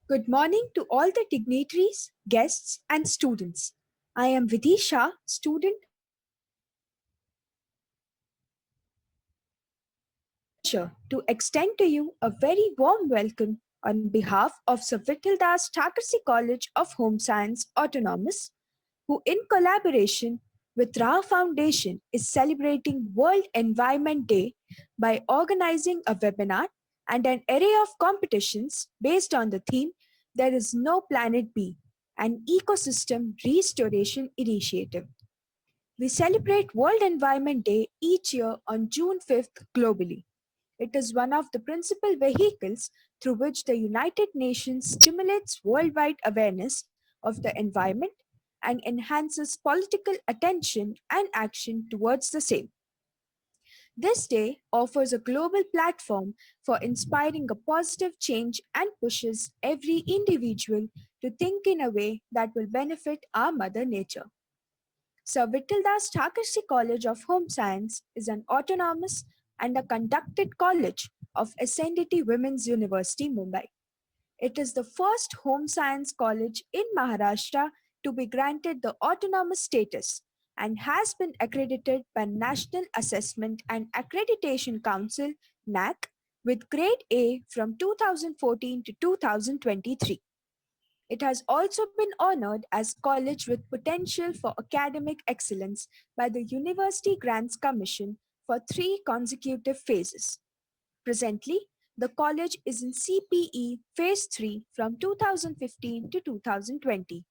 Good morning to all the dignitaries, guests, and students. I am Vidisha, student of RAAH Foundation, and it is my great pleasure to extend to you a very warm welcome on behalf of Sir Vithaldas Thackersey College of Home Science Autonomous, who, in collaboration with RAAH Foundation, is celebrating World Environment Day by organizing a webinar and an array of competitions based on the theme There is No Planet B, an ecosystem restoration initiative. We celebrate World Environment Day each year on June 5th globally. It is one of the principal vehicles through which the United Nations stimulates worldwide awareness of the environment and enhances political attention and action towards the same. This day offers a global platform for inspiring a positive change and pushes every individual to think in a way that will benefit our Mother Nature. Sir Vithaldas Thackersey College of Home Science is an autonomous and a conducted college of Ascendity Women's University, Mumbai. It is the first home science college in Maharashtra to be granted the autonomous status and has been accredited by National Assessment and Accreditation Council (NAC) with grade A from 2014 to 2023. It has also been honored as college with potential for academic excellence by the University Grants Commission for 3 consecutive phases. Presently, the college is in CPE Phase 3 from 2015 to 2020.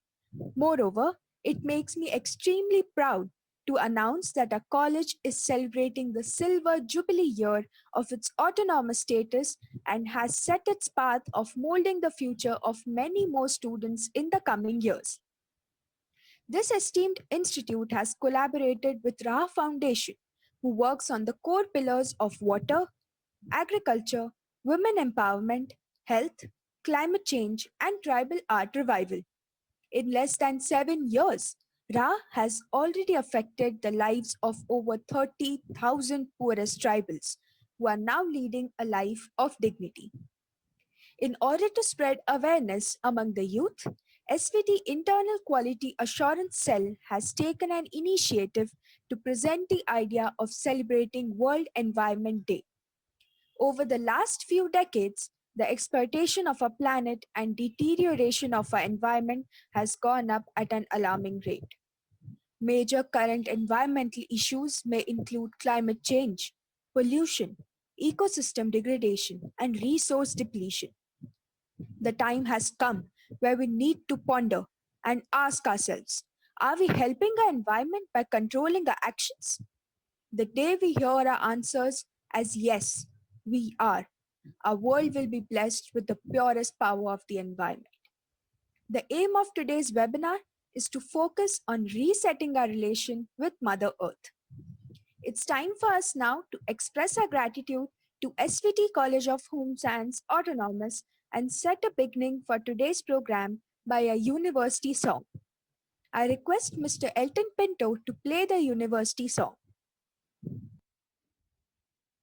Moreover, it makes me extremely proud to announce that our college is celebrating the silver jubilee year of its autonomous status and has set its path of molding the future of many more students in the coming years. This esteemed institute has collaborated with RAAH Foundation, who works on the core pillars of water, agriculture, women empowerment, health, climate change, and tribal art revival. In less than 7 years, RAAH has already affected the lives of over 30,000 poorest tribals who are now leading a life of dignity. In order to spread awareness among the youth, SVT Internal Quality Assurance Cell has taken an initiative to present the idea of celebrating World Environment Day. Over the last few decades, the exploitation of our planet and deterioration of our environment has gone up at an alarming rate. Major current environmental issues may include climate change, pollution, ecosystem degradation, and resource depletion. The time has come where we need to ponder and ask ourselves, are we helping our environment by controlling our actions? The day we hear our answers as yes, we are, our world will be blessed with the purest power of the environment. The aim of today's webinar is to focus on resetting our relation with Mother Earth. It's time for us now to express our gratitude to SVT College of Home Science Autonomous and set a beginning for today's program by a university song. I request Mr. Elton Pinto to play the university song.